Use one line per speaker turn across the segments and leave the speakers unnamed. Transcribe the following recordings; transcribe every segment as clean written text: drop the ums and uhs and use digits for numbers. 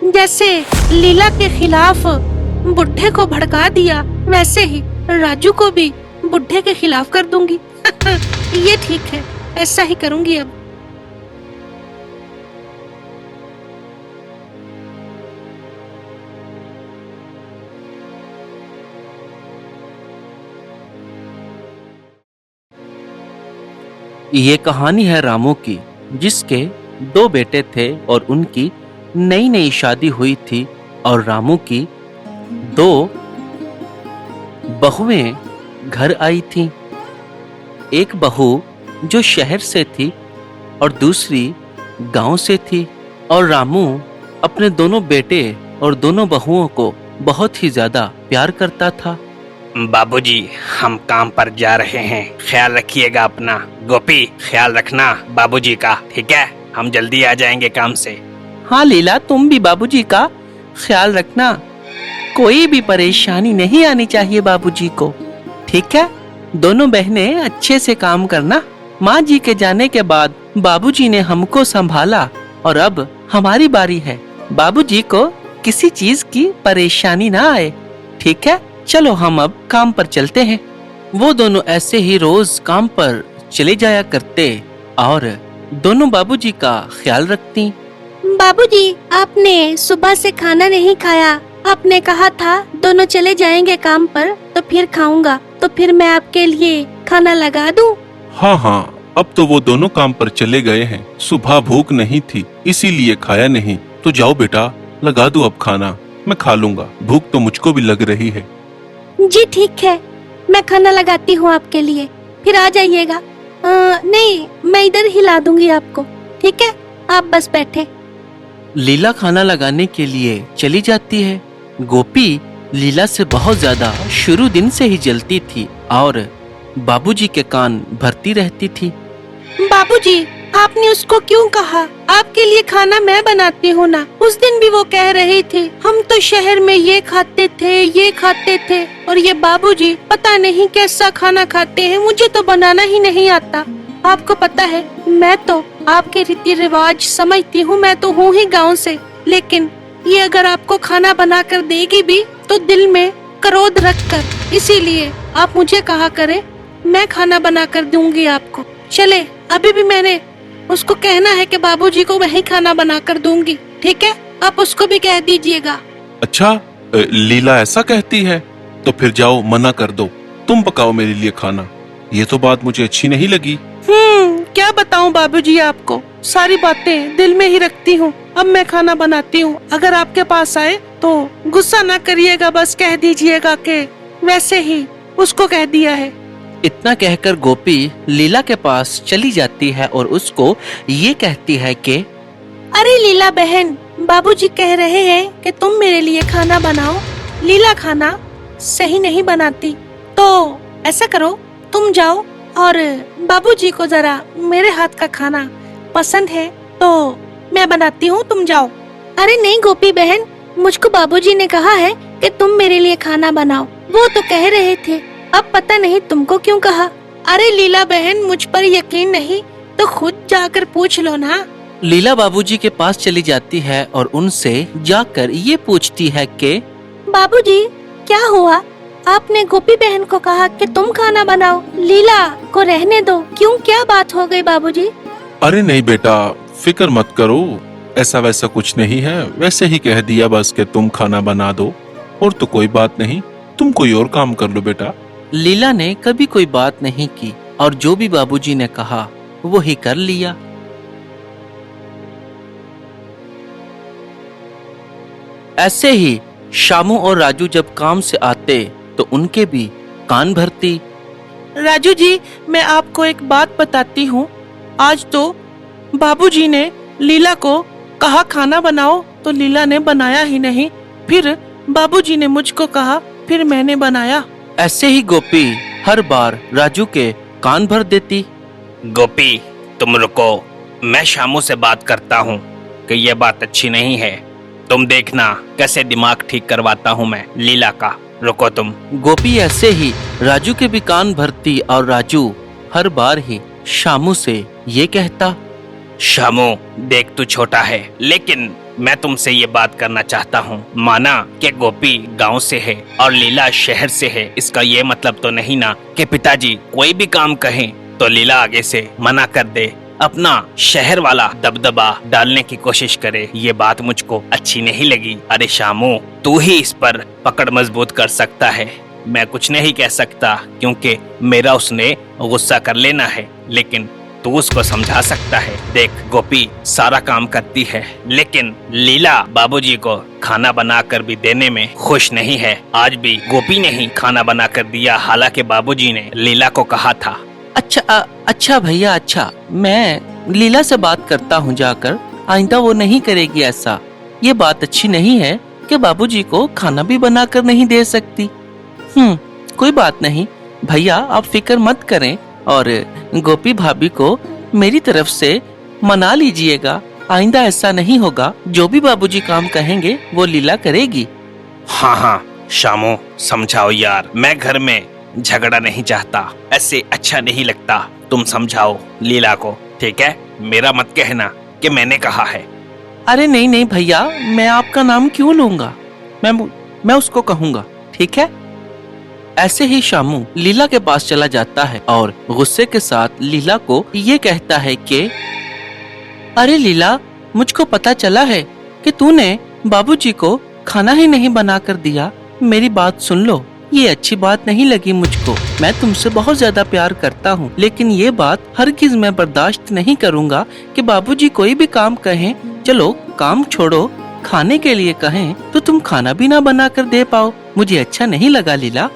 जैसे लीला के खिलाफ बुड्ढे को भड़का दिया, वैसे ही राजू को भी बुड्ढे के खिलाफ कर दूंगी। ये ठीक है, ऐसा ही करूंगी अब।
ये कहानी है रामू की, जिसके 2 बेटे थे और उनकी नई नई शादी हुई थी और रामू की 2 बहुएं घर आई थीं। एक बहू जो शहर से थी और दूसरी गांव से थी, और रामू अपने दोनों बेटे और दोनों बहुओं को बहुत ही ज्यादा प्यार करता था।
बाबूजी, हम काम पर जा रहे हैं, ख्याल रखिएगा अपना। गोपी, ख्याल रखना बाबूजी का, ठीक है? हम जल्दी आ जाएंगे काम से।
हाँ लीला, तुम भी बाबूजी का ख्याल रखना, कोई भी परेशानी नहीं आनी चाहिए बाबूजी को, ठीक है? दोनों बहनें अच्छे से काम करना। माँ जी के जाने के बाद बाबूजी ने हमको संभाला और अब हमारी बारी है। बाबूजी को किसी चीज की परेशानी ना आए, ठीक है? चलो हम अब काम पर चलते हैं। वो दोनों ऐसे ही रोज काम पर चले जाया करते और दोनों बाबूजी का ख्याल रखती।
बाबूजी, आपने सुबह से खाना नहीं खाया। आपने कहा था दोनों चले जाएंगे काम पर तो फिर खाऊंगा, तो फिर मैं आपके लिए खाना लगा दूं?
हाँ, अब तो वो दोनों काम पर चले गए हैं। सुबह भूख नहीं थी, इसीलिए खाया नहीं। तो जाओ बेटा, लगा दो अब खाना, मैं खा लूंगा। भूख तो मुझको भी लग रही है।
जी ठीक है, मैं खाना लगाती हूँ आपके लिए, फिर आ जाइएगा। नहीं, मैं इधर ही ला दूंगी आपको, ठीक है? आप बस बैठे।
लीला खाना लगाने के लिए चली जाती है। गोपी लीला से बहुत ज्यादा शुरू दिन से ही जलती थी और बाबूजी के कान भरती रहती थी।
बाबूजी, आपने उसको क्यों कहा? आपके लिए खाना मैं बनाती हूँ ना। उस दिन भी वो कह रही थी हम तो शहर में ये खाते थे, और ये बाबूजी पता नहीं कैसा खाना खाते हैं, मुझे तो बनाना ही नहीं आता। आपको पता है, मैं तो आपके रीति रिवाज समझती हूँ, मैं तो हूँ ही गाँव से, लेकिन ये अगर आपको खाना बना कर देगी भी तो दिल में क्रोध रख कर, इसीलिए आप मुझे कहा करे, मैं खाना बना कर दूंगी आपको। चले, अभी भी मैंने उसको कहना है कि बाबूजी को वही खाना बना कर दूंगी, ठीक है? आप उसको भी कह दीजिएगा।
अच्छा, लीला ऐसा कहती है तो फिर जाओ, मना कर दो। तुम पकाओ मेरे लिए खाना। ये तो बात मुझे अच्छी नहीं लगी।
क्या बताऊं बाबूजी आपको, सारी बातें दिल में ही रखती हूँ। अब मैं खाना बनाती हूँ, अगर आपके पास आए तो गुस्सा ना करिएगा, बस कह दीजिएगा कि वैसे ही उसको कह दिया है।
इतना कहकर गोपी लीला के पास चली जाती है और उसको ये कहती है कि
अरे लीला बहन, बाबूजी कह रहे हैं कि तुम मेरे लिए खाना बनाओ। लीला खाना सही नहीं बनाती, तो ऐसा करो, तुम जाओ और बाबूजी को जरा मेरे हाथ का खाना पसंद है तो मैं बनाती हूँ, तुम जाओ। अरे नहीं गोपी बहन, मुझको बाबूजी ने कहा है कि तुम मेरे लिए खाना बनाओ। वो तो कह रहे थे, अब पता नहीं तुमको क्यों कहा। अरे लीला बहन, मुझ पर यकीन नहीं तो खुद जाकर पूछ लो ना।
लीला बाबूजी के पास चली जाती है और उनसे जाकर ये पूछती है कि
बाबूजी, क्या हुआ? आपने गोपी बहन को कहा कि तुम खाना बनाओ, लीला को रहने दो, क्यों, क्या बात हो गई बाबूजी?
अरे नहीं बेटा, फिक्र मत करो, ऐसा वैसा कुछ नहीं है। वैसे ही कह दिया बस कि तुम खाना बना दो, और तो कोई बात नहीं। तुम कोई और काम कर लो बेटा।
लीला ने कभी कोई बात नहीं की और जो भी बाबूजी ने कहा वो ही कर लिया। ऐसे ही शामू और राजू जब काम से आते तो उनके भी कान भरती।
राजू जी, मैं आपको एक बात बताती हूँ। आज तो बाबूजी ने लीला को कहा खाना बनाओ तो लीला ने बनाया ही नहीं, फिर बाबूजी ने मुझको कहा, फिर मैंने बनाया।
ऐसे ही गोपी हर बार राजू के कान भर देती।
गोपी, तुम रुको, मैं शामू से बात करता हूँ कि ये बात अच्छी नहीं है। तुम देखना कैसे दिमाग ठीक करवाता हूँ मैं लीला का। रुको तुम।
गोपी ऐसे ही राजू के भी कान भरती और राजू हर बार ही शामू से ये कहता,
शामू, देख तू छोटा है, लेकिन मैं तुमसे ये बात करना चाहता हूँ। माना कि गोपी गांव से है और लीला शहर से है, इसका ये मतलब तो नहीं ना कि पिताजी कोई भी काम कहें तो लीला आगे से मना कर दे, अपना शहर वाला दबदबा डालने की कोशिश करे। ये बात मुझको अच्छी नहीं लगी। अरे शामू, तू ही इस पर पकड़ मजबूत कर सकता है, मैं कुछ नहीं कह सकता क्योंकि मेरा उसने गुस्सा कर लेना है, लेकिन तू उसको समझा सकता है। देख, गोपी सारा काम करती है लेकिन लीला बाबूजी को खाना बनाकर भी देने में खुश नहीं है। आज भी गोपी ने ही खाना बनाकर दिया, हालांकि बाबूजी ने लीला को कहा था।
अच्छा भैया, अच्छा, मैं लीला से बात करता हूँ जाकर, आइंदा वो नहीं करेगी ऐसा। ये बात अच्छी नहीं है कि बाबूजी को खाना भी बनाकर नहीं दे सकती। कोई बात नहीं भैया, आप फिक्र मत करें और गोपी भाभी को मेरी तरफ से मना लीजिएगा। आइंदा ऐसा नहीं होगा, जो भी बाबूजी काम कहेंगे वो लीला करेगी।
हाँ शामू, समझाओ यार, मैं घर में झगड़ा नहीं चाहता, ऐसे अच्छा नहीं लगता। तुम समझाओ लीला को, ठीक है? मेरा मत कहना कि मैंने कहा है।
अरे नहीं भैया, मैं आपका नाम क्यों लूंगा, मैं उसको कहूंगा, ठीक है? ऐसे ही शामू लीला के पास चला जाता है और गुस्से के साथ लीला को ये कहता है कि अरे लीला, मुझको पता चला है कि तूने बाबूजी को खाना ही नहीं बनाकर दिया। मेरी बात सुन लो, ये अच्छी बात नहीं लगी मुझको। मैं तुमसे बहुत ज्यादा प्यार करता हूँ, लेकिन ये बात हरगिज मैं बर्दाश्त नहीं करूँगा कि बाबूजी कोई भी काम कहें, चलो काम छोड़ो, खाने के लिए कहें तो तुम खाना भी ना बना कर दे पाओ। मुझे अच्छा नहीं लगा लीला।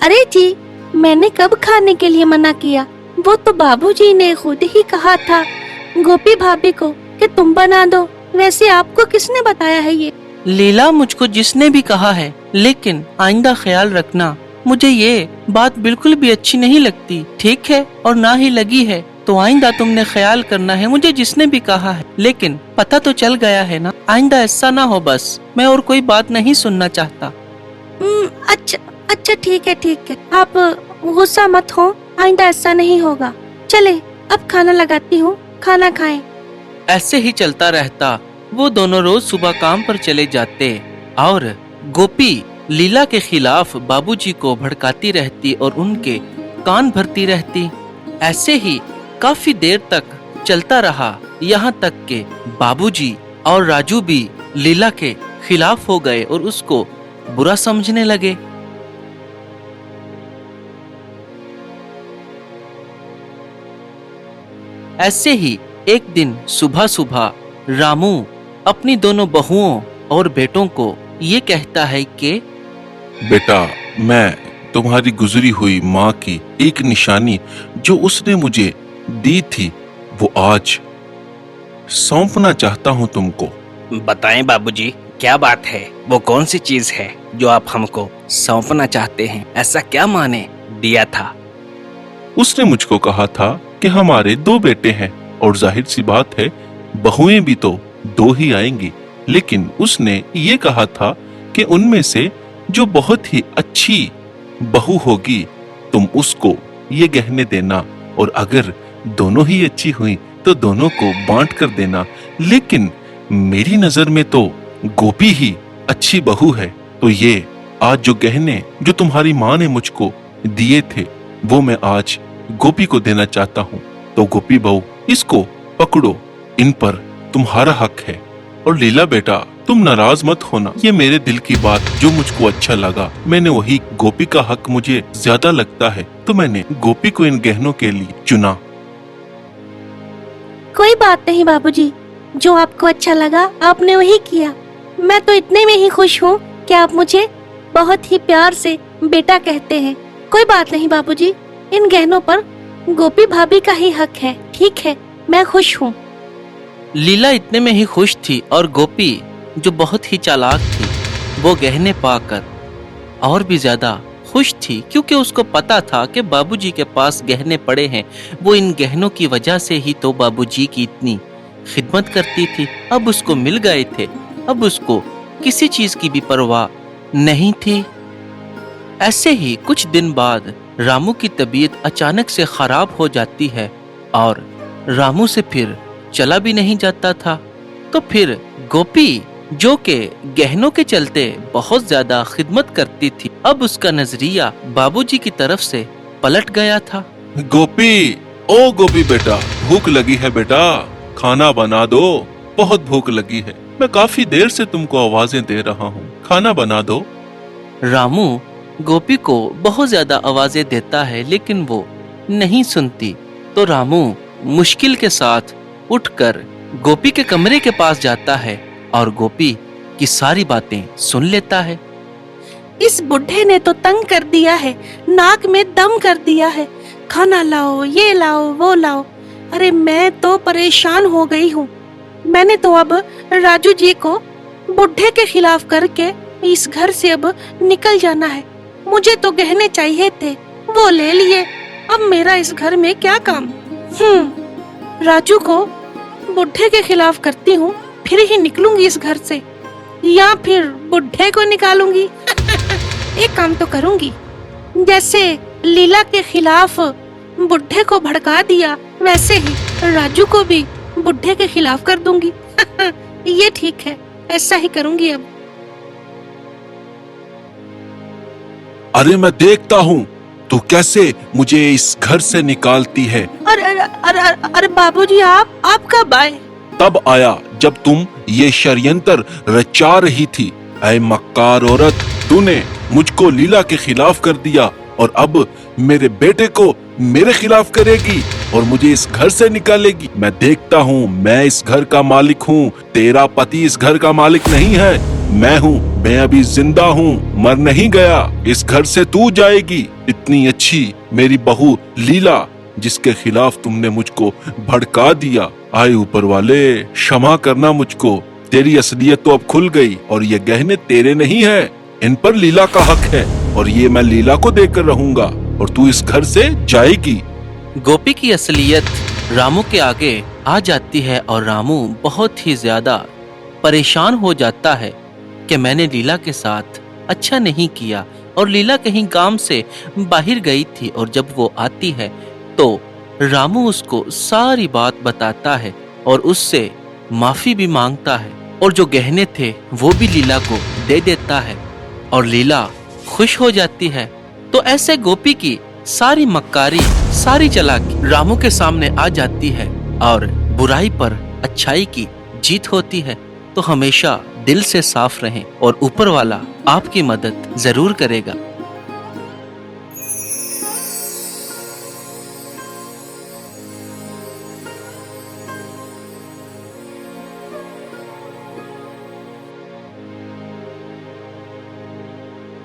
अरे जी, मैंने कब खाने के लिए मना किया? वो तो बाबूजी ने खुद ही कहा था गोपी भाभी को कि तुम बना दो। वैसे आपको किसने बताया है ये?
लीला, मुझको जिसने भी कहा है, लेकिन आइंदा ख्याल रखना, मुझे ये बात बिल्कुल भी अच्छी नहीं लगती, ठीक है? और ना ही लगी है तो आइंदा तुमने ख्याल करना है। मुझे जिसने भी कहा है, लेकिन पता तो चल गया है ना, आइंदा ऐसा ना हो। बस मैं और कोई बात नहीं सुनना चाहता।
अच्छा ठीक है, आप गुस्सा मत हो, आइंदा ऐसा नहीं होगा। चले, अब खाना लगाती हूँ, खाना खाएं।
ऐसे ही चलता रहता। वो दोनों रोज सुबह काम पर चले जाते और गोपी लीला के खिलाफ बाबूजी को भड़काती रहती और उनके कान भरती रहती। ऐसे ही काफी देर तक चलता रहा, यहाँ तक के बाबूजी और राजू भी लीला के खिलाफ हो गए और उसको बुरा समझने लगे। ऐसे ही एक दिन सुबह सुबह रामू अपनी दोनों बहुओं और बेटों को ये कहता है कि
बेटा, मैं तुम्हारी गुजरी हुई माँ की एक निशानी जो उसने मुझे दी थी वो आज सौंपना चाहता हूँ तुमको।
बताएं बाबूजी, क्या बात है? वो कौन सी चीज है जो आप हमको सौंपना चाहते हैं? ऐसा क्या माँ ने दिया था?
उसने मुझको कहा था कि हमारे 2 बेटे हैं और जाहिर सी बात है बहुएं भी तो 2 ही आएंगी, लेकिन उसने ये कहा था कि उनमें से जो बहुत ही अच्छी बहू होगी तुम उसको ये गहने देना, और अगर दोनों ही अच्छी हुई तो दोनों को बांट कर देना। लेकिन मेरी नजर में तो गोपी ही अच्छी बहू है, तो ये आज जो गहने जो तुम्हारी माँ ने मुझको दिए थे वो मैं आज गोपी को देना चाहता हूँ। तो गोपी बहू, इसको पकड़ो, इन पर तुम्हारा हक है। और लीला बेटा, तुम नाराज मत होना, ये मेरे दिल की बात जो मुझको अच्छा लगा, मैंने वही, गोपी का हक मुझे ज्यादा लगता है तो मैंने गोपी को इन गहनों के लिए चुना।
कोई बात नहीं बाबूजी, जो आपको अच्छा लगा आपने वही किया। मैं तो इतने में ही खुश हूँ कि आप मुझे बहुत ही प्यार से बेटा कहते हैं। कोई बात नहीं बाबूजी, इन गहनों पर गोपी भाभी का ही हक है। ठीक है, मैं खुश हूँ।
लीला इतने में ही खुश थी और गोपी जो बहुत ही चालाक थी वो गहने पाकर और भी ज्यादा खुश थी, क्योंकि उसको पता था कि बाबूजी के पास गहने पड़े हैं। वो इन गहनों की वजह से ही तो बाबूजी की इतनी खिदमत करती थी। अब उसको मिल गए थे, अब उसको किसी चीज की भी परवाह नहीं थी। ऐसे ही कुछ दिन बाद रामू की तबीयत अचानक से खराब हो जाती है और रामू से फिर चला भी नहीं जाता था। तो फिर गोपी जो के गहनों के चलते बहुत ज्यादा खिदमत करती थी, अब उसका नजरिया बाबूजी की तरफ से पलट गया था।
गोपी, ओ गोपी बेटा, भूख लगी है बेटा, खाना बना दो, बहुत भूख लगी है। मैं काफी देर से तुमको आवाजें दे रहा हूँ, खाना बना दो।
रामू गोपी को बहुत ज्यादा आवाजें देता है लेकिन वो नहीं सुनती। तो रामू मुश्किल के साथ उठकर गोपी के कमरे के पास जाता है और गोपी की सारी बातें सुन लेता है।
इस बुढ़े ने तो तंग कर दिया है, नाक में दम कर दिया है, खाना लाओ, ये लाओ, वो लाओ। अरे मैं तो परेशान हो गई हूँ। मैंने तो अब राजू जी को बुढ़े के खिलाफ करके इस घर से अब निकल जाना है। मुझे तो गहने चाहिए थे, वो ले लिए, अब मेरा इस घर में क्या काम। राजू को बुढ़े के खिलाफ करती हूँ, फिर ही निकलूंगी इस घर से, या फिर बुढ़े को निकालूंगी। एक काम तो करूंगी, जैसे लीला के खिलाफ बुढ़े को भड़का दिया वैसे ही राजू को भी बुढ़े के खिलाफ कर दूंगी। ये ठीक है, ऐसा ही करूंगी अब।
अरे मैं देखता हूँ तू कैसे मुझे इस घर से निकालती है।
अरे बाबूजी, आप कब आए?
तब आया जब तुम ये षड्यंत्र रचा रही थी। ऐ मक्कार औरत, तूने मुझको लीला के खिलाफ कर दिया और अब मेरे बेटे को मेरे खिलाफ करेगी और मुझे इस घर से निकालेगी। मैं देखता हूँ, मैं इस घर का मालिक हूँ, तेरा पति इस घर का मालिक नहीं है। मैं हूँ, मैं अभी जिंदा हूँ, मर नहीं गया। इस घर से तू जाएगी। इतनी अच्छी मेरी बहू लीला, जिसके खिलाफ तुमने मुझको भड़का दिया। आए ऊपर वाले, क्षमा करना मुझको। तेरी असलियत तो अब खुल गई और ये गहने तेरे नहीं है, इन पर लीला का हक है और ये मैं लीला को देकर रहूंगा और तू इस घर से जाएगी।
गोपी की असलियत रामू के आगे आ जाती है और रामू बहुत ही ज्यादा परेशान हो जाता है कि मैंने लीला के साथ अच्छा नहीं किया और लीला कहीं काम से बाहर गई थी। और जब वो आती है तो रामू उसको सारी बात बताता है और उससे माफी भी मांगता है और जो गहने थे वो भी लीला को दे देता है और लीला खुश हो जाती है। तो ऐसे गोपी की सारी मक्कारी, सारी चालाकी रामू के सामने आ जाती है और बुराई पर अच्छाई की जीत होती है। तो हमेशा दिल से साफ रहें और ऊपर वाला आपकी मदद जरूर करेगा।